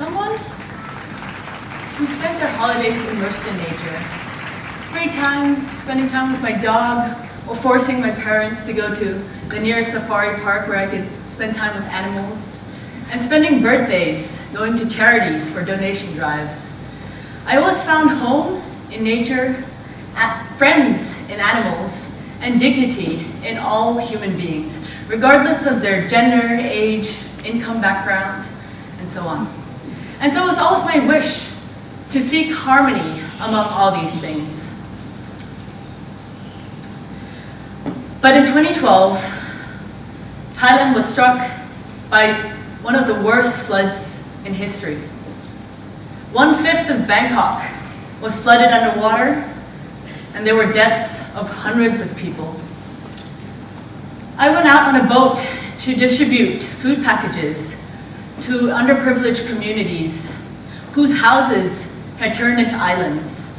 someone who spent their holidays immersed in nature. Free time, spending time with my dog, or forcing my parents to go to the nearest safari park where I could spend time with animals, and spending birthdays going to charities for donation drives. I always found home in nature, friends in animals, and dignity in all human beings, regardless of their gender, age, income background, and so on. And so it was always my wish to seek harmony among all these things. But in 2012, Thailand was struck by one of the worst floods in history. 1/5 of Bangkok was flooded underwater, and there were deaths of hundreds of people. I went out on a boat to distribute food packages to underprivileged communities whose houses had turned into islands.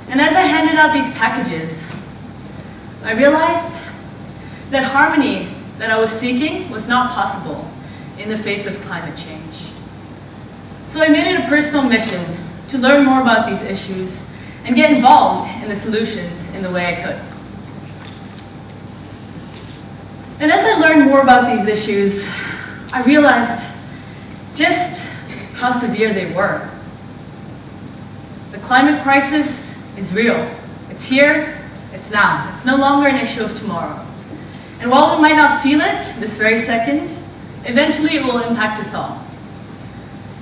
And as I handed out these packages, I realized that harmony that I was seeking was not possible in the face of climate change. So I made it a personal mission to learn more about these issues and get involved in the solutions in the way I could. And as I learned more about these issues, I realized just how severe they were. The climate crisis is real. It's here, it's now. It's no longer an issue of tomorrow. And while we might not feel it this very second, eventually it will impact us all.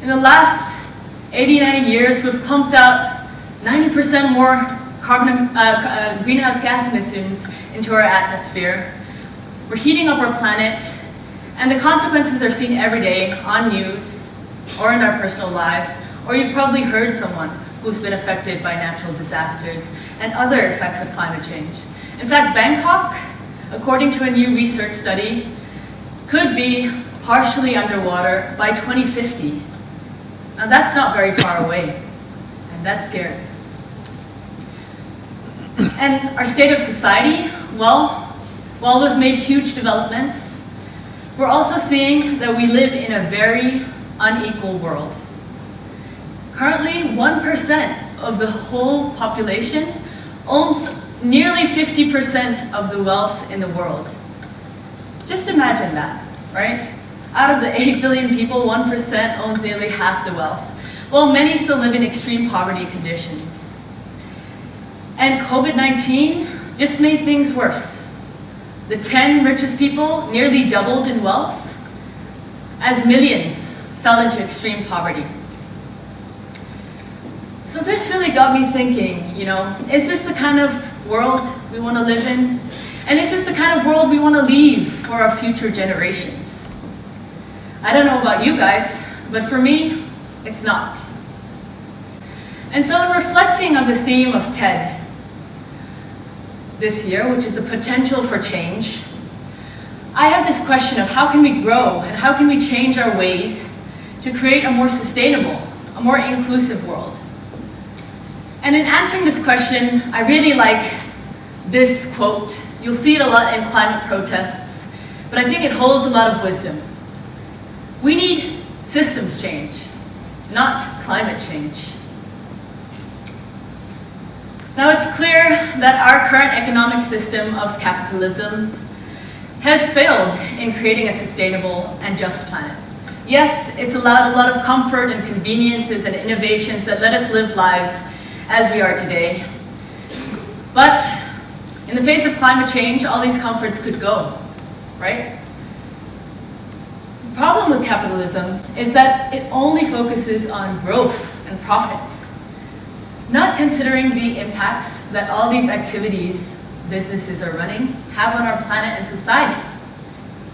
In the last 80-90 years, we've pumped out 90% more greenhouse gas emissions into our atmosphere. We're heating up our planet, and the consequences are seen every day on news or in our personal lives, or you've probably heard someone who's been affected by natural disasters and other effects of climate change. In fact, Bangkok, according to a new research study, could be partially underwater by 2050. Now that's not very far away, and that's scary. And our state of society, well, while we've made huge developments, we're also seeing that we live in a very unequal world. Currently, 1% of the whole population owns nearly 50% of the wealth in the world. Just imagine that, right? Out of the 8 billion people, 1% owns nearly half the wealth, while many still live in extreme poverty conditions. And COVID-19 just made things worse. The 10 richest people nearly doubled in wealth as millions fell into extreme poverty. So this really got me thinking, is this the kind of world we want to live in? And is this the kind of world we want to leave for our future generations? I don't know about you guys, but for me, it's not. And so in reflecting on the theme of TED this year, which is the potential for change, I have this question of how can we grow and how can we change our ways to create a more sustainable, a more inclusive world. And in answering this question, I really like this quote. You'll see it a lot in climate protests, but I think it holds a lot of wisdom. We need systems change, not climate change. Now it's clear that our current economic system of capitalism has failed in creating a sustainable and just planet. Yes, it's allowed a lot of comfort and conveniences and innovations that let us live lives as we are today. But in the face of climate change, all these comforts could go, right? The problem with capitalism is that it only focuses on growth and profits, not considering the impacts that all these activities businesses are running have on our planet and society.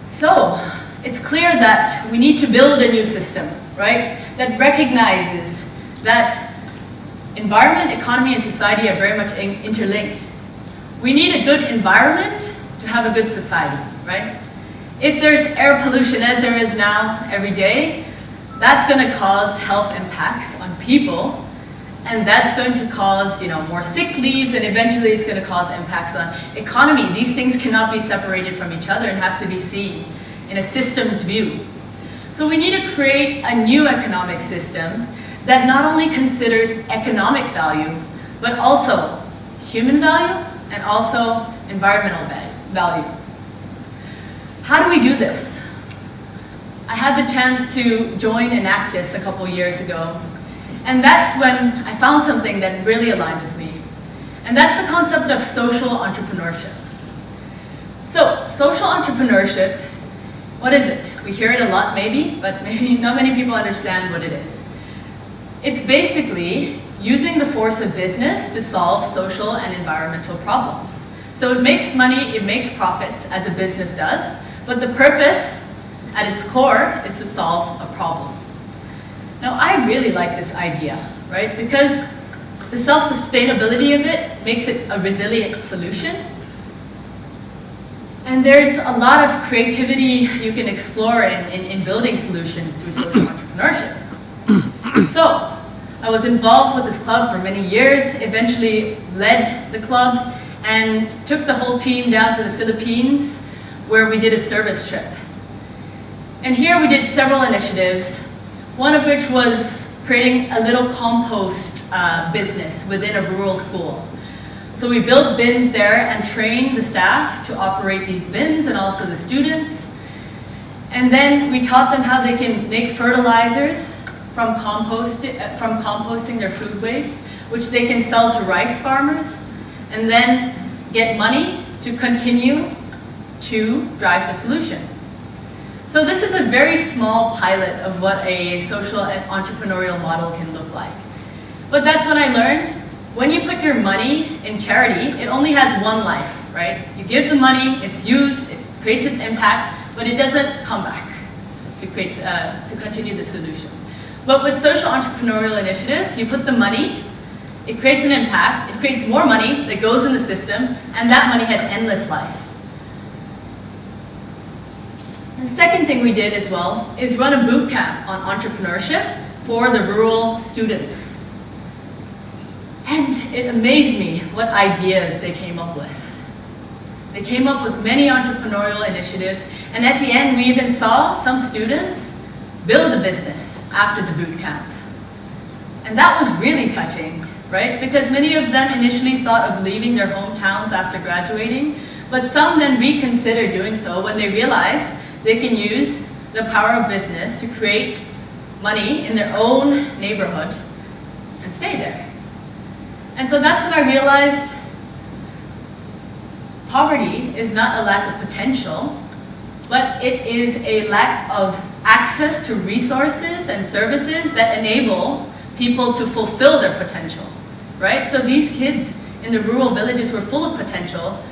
So it's clear that we need to build a new system, right, that recognizes that environment, economy, and society are very much interlinked. We need a good environment to have a good society, right? If there's air pollution as there is now every day, that's going to cause health impacts on people, and that's going to cause, more sick leaves, and eventually it's going to cause impacts on economy. These things cannot be separated from each other and have to be seen in a systems view. So we need to create a new economic system that not only considers economic value, but also human value and also environmental value. How do we do this? I had the chance to join Enactus a couple years ago, and that's when I found something that really aligned with me. And that's the concept of social entrepreneurship. So, social entrepreneurship, what is it? We hear it a lot maybe, but maybe not many people understand what it is. It's basically using the force of business to solve social and environmental problems. So it makes money, it makes profits, as a business does, but the purpose at its core is to solve a problem. Now, I really like this idea, right? Because the self-sustainability of it makes it a resilient solution. And there's a lot of creativity you can explore in building solutions through social entrepreneurship. So, I was involved with this club for many years, eventually led the club, and took the whole team down to the Philippines, where we did a service trip. And here we did several initiatives, one of which was creating a little compost business within a rural school. So we built bins there and trained the staff to operate these bins and also the students. And then we taught them how they can make fertilizers from composting their food waste, which they can sell to rice farmers, and then get money to continue to drive the solution. So this is a very small pilot of what a social and entrepreneurial model can look like. But that's what I learned. When you put your money in charity, it only has one life, right? You give the money, it's used, it creates its impact, but it doesn't come back to continue the solution. But with social entrepreneurial initiatives, you put the money, it creates an impact, it creates more money that goes in the system, and that money has endless life. The second thing we did as well is run a boot camp on entrepreneurship for the rural students. And it amazed me what ideas they came up with. They came up with many entrepreneurial initiatives, and at the end we even saw some students build a business after the boot camp. And that was really touching, right? Because many of them initially thought of leaving their hometowns after graduating, but some then reconsidered doing so when they realized they can use the power of business to create money in their own neighborhood and stay there. And so that's when I realized poverty is not a lack of potential, but it is a lack of access to resources and services that enable people to fulfill their potential, right? So these kids in the rural villages were full of potential,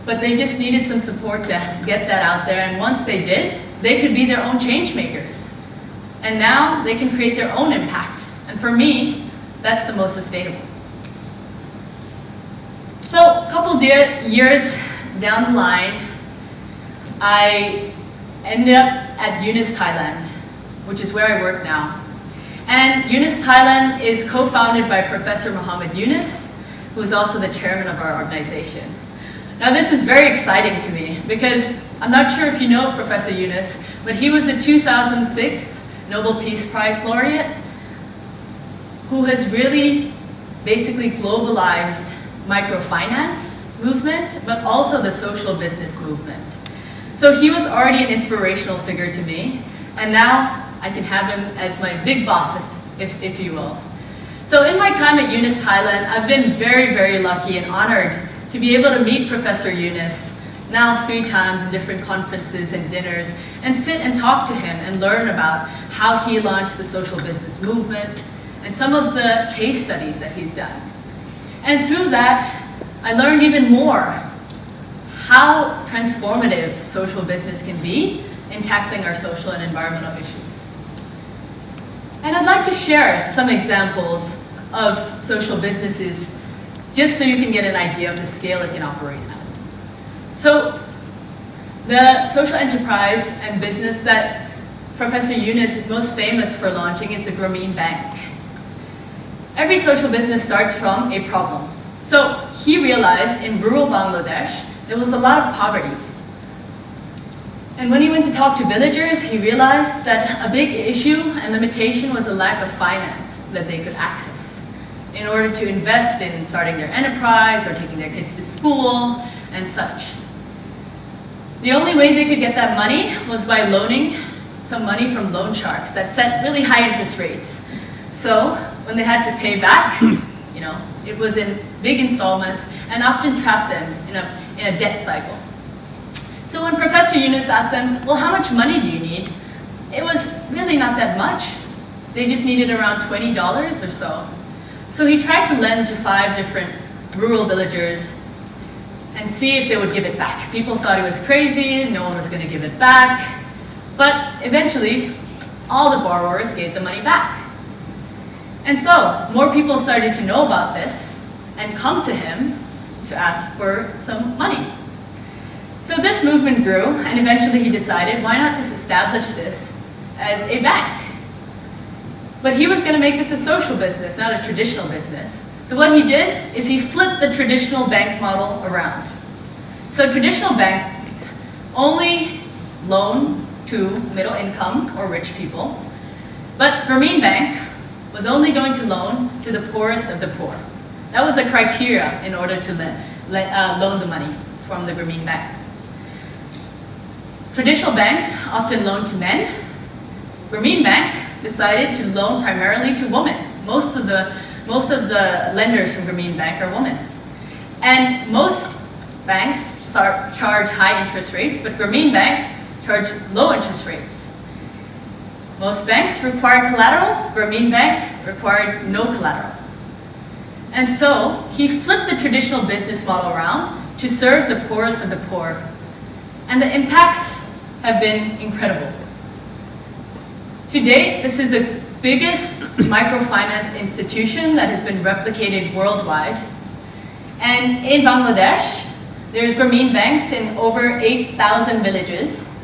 but they just needed some support to get that out there. And once they did, they could be their own change makers. And now they can create their own impact. And for me, that's the most sustainable. So a couple years down the line, I ended up at UNIS Thailand, which is where I work now. And UNIS Thailand is co-founded by Professor Muhammad Yunus, who is also the chairman of our organization. Now this is very exciting to me because I'm not sure if you know of Professor Yunus, but he was the 2006 Nobel Peace Prize laureate who has really basically globalized microfinance movement, but also the social business movement. So he was already an inspirational figure to me, and now I can have him as my big boss, if you will. So in my time at UNIS Thailand, I've been very, very lucky and honored to be able to meet Professor Yunus, now 3 times in different conferences and dinners, and sit and talk to him and learn about how he launched the social business movement and some of the case studies that he's done. And through that, I learned even more how transformative social business can be in tackling our social and environmental issues. And I'd like to share some examples of social businesses just so you can get an idea of the scale it can operate at. So the social enterprise and business that Professor Yunus is most famous for launching is the Grameen Bank. Every social business starts from a problem. So he realized in rural Bangladesh there was a lot of poverty. And when he went to talk to villagers, he realized that a big issue and limitation was a lack of finance that they could access in order to invest in starting their enterprise or taking their kids to school and such. The only way they could get that money was by loaning some money from loan sharks that set really high interest rates. So when they had to pay back, it was in big installments and often trapped them in a debt cycle. So when Professor Yunus asked them, well, how much money do you need? It was really not that much. They just needed around $20 or so. So he tried to lend to 5 different rural villagers and see if they would give it back. People thought he was crazy, no one was going to give it back. But eventually, all the borrowers gave the money back. And so, more people started to know about this and come to him to ask for some money. So this movement grew, and eventually he decided, why not just establish this as a bank? But he was going to make this a social business, not a traditional business. So what he did is he flipped the traditional bank model around. So traditional banks only loan to middle income or rich people, but Grameen Bank was only going to loan to the poorest of the poor. That was a criteria in order to loan the money from the Grameen Bank. Traditional banks often loan to men. Grameen Bank decided to loan primarily to women. Most of the lenders from Grameen Bank are women. And most banks charge high interest rates, but Grameen Bank charge low interest rates. Most banks require collateral, Grameen Bank required no collateral. And so he flipped the traditional business model around to serve the poorest of the poor. And the impacts have been incredible. To date, this is the biggest microfinance institution that has been replicated worldwide. And in Bangladesh, there's Grameen Banks in over 8,000 villages.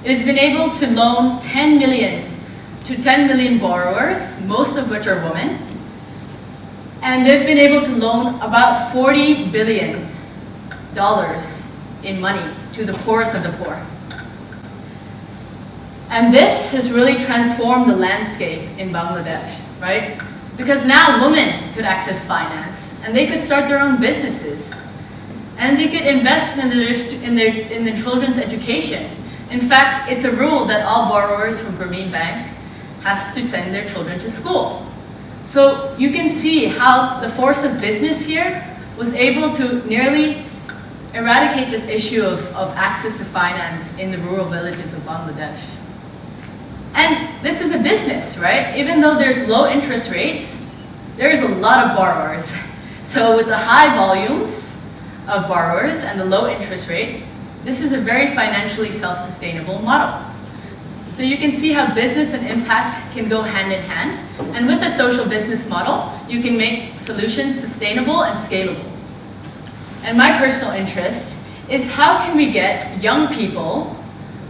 It has been able to loan 10 million borrowers, most of which are women. And they've been able to loan about $40 billion in money to the poorest of the poor. And this has really transformed the landscape in Bangladesh, right? Because now women could access finance, and they could start their own businesses, and they could invest in their children's education. In fact, it's a rule that all borrowers from Grameen Bank has to send their children to school. So you can see how the force of business here was able to nearly eradicate this issue of access to finance in the rural villages of Bangladesh. And this is a business, right? Even though there's low interest rates, there is a lot of borrowers. So with the high volumes of borrowers and the low interest rate, this is a very financially self-sustainable model. So you can see how business and impact can go hand in hand. And with the social business model, you can make solutions sustainable and scalable. And my personal interest is how can we get young people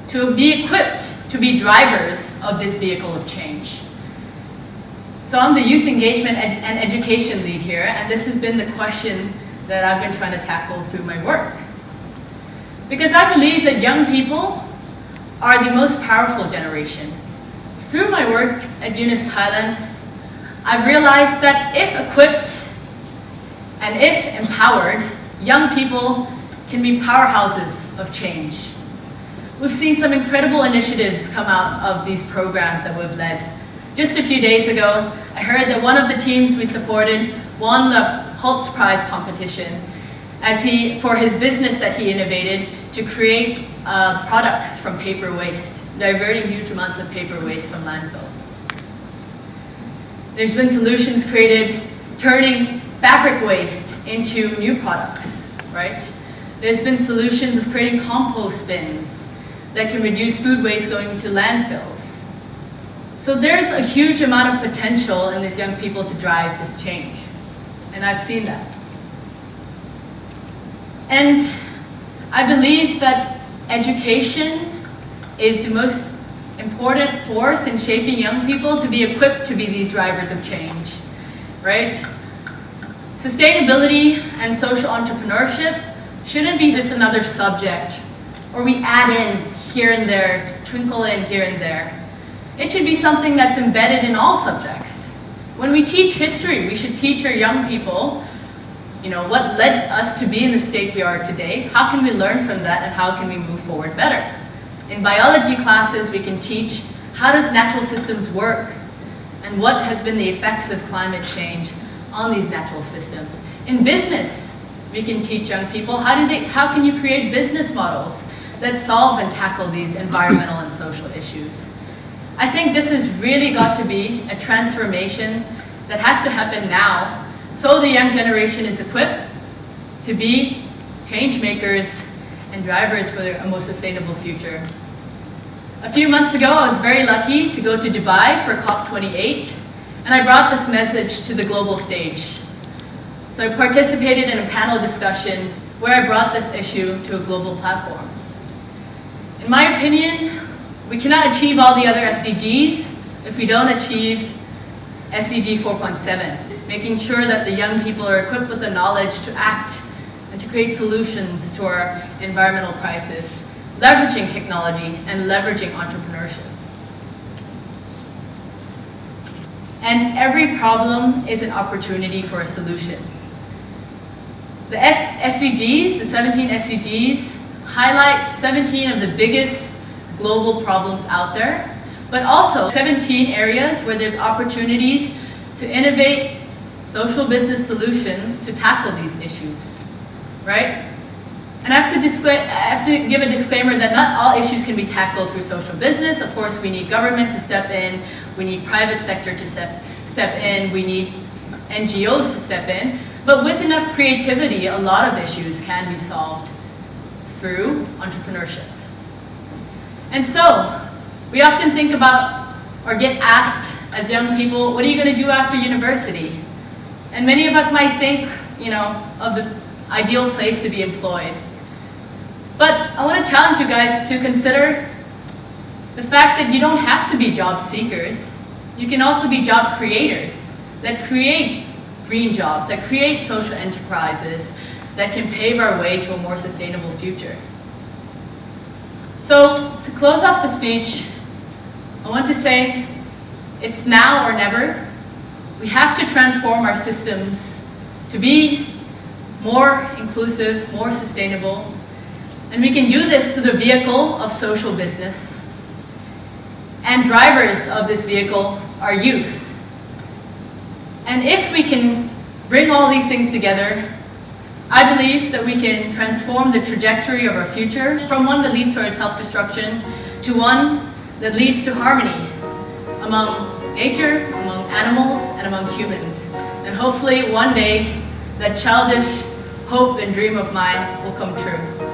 to be equipped to be drivers of this vehicle of change. So I'm the youth engagement and education lead here, and this has been the question that I've been trying to tackle through my work. Because I believe that young people are the most powerful generation. Through my work at UNIS Thailand, I've realized that if equipped and if empowered, young people can be powerhouses of change. We've seen some incredible initiatives come out of these programs that we've led. Just a few days ago, I heard that one of the teams we supported won the Holtz Prize competition for his business that he innovated to create products from paper waste, diverting huge amounts of paper waste from landfills. There's been solutions created turning fabric waste into new products, right? There's been solutions of creating compost bins that can reduce food waste going into landfills. So there's a huge amount of potential in these young people to drive this change, and I've seen that. And I believe that education is the most important force in shaping young people to be equipped to be these drivers of change, right? Sustainability and social entrepreneurship shouldn't be just another subject, or we add in here and there, to twinkle in here and there. It should be something that's embedded in all subjects. When we teach history, we should teach our young people, what led us to be in the state we are today, how can we learn from that, and how can we move forward better. In biology classes, we can teach how does natural systems work, and what has been the effects of climate change on these natural systems. In business, we can teach young people how can you create business models that solve and tackle these environmental and social issues. I think this has really got to be a transformation that has to happen now, so the young generation is equipped to be change makers and drivers for a more sustainable future. A few months ago, I was very lucky to go to Dubai for COP28, and I brought this message to the global stage. So I participated in a panel discussion where I brought this issue to a global platform. In my opinion, we cannot achieve all the other SDGs if we don't achieve SDG 4.7, making sure that the young people are equipped with the knowledge to act and to create solutions to our environmental crisis, leveraging technology and leveraging entrepreneurship. And every problem is an opportunity for a solution. The SDGs, the 17 SDGs, highlight 17 of the biggest global problems out there, but also 17 areas where there's opportunities to innovate social business solutions to tackle these issues, right? And I have to give a disclaimer that not all issues can be tackled through social business. Of course, we need government to step in, we need private sector to step in, we need NGOs to step in, but with enough creativity, a lot of issues can be solved through entrepreneurship. And so, we often think about or get asked as young people, what are you going to do after university? And many of us might think, of the ideal place to be employed. But I want to challenge you guys to consider the fact that you don't have to be job seekers. You can also be job creators that create green jobs, that create social enterprises that can pave our way to a more sustainable future. So, to close off the speech, I want to say it's now or never. We have to transform our systems to be more inclusive, more sustainable, and we can do this through the vehicle of social business. And drivers of this vehicle are youth. And if we can bring all these things together, I believe that we can transform the trajectory of our future from one that leads to our self-destruction to one that leads to harmony among nature, among animals, and among humans. And hopefully one day that childish hope and dream of mine will come true.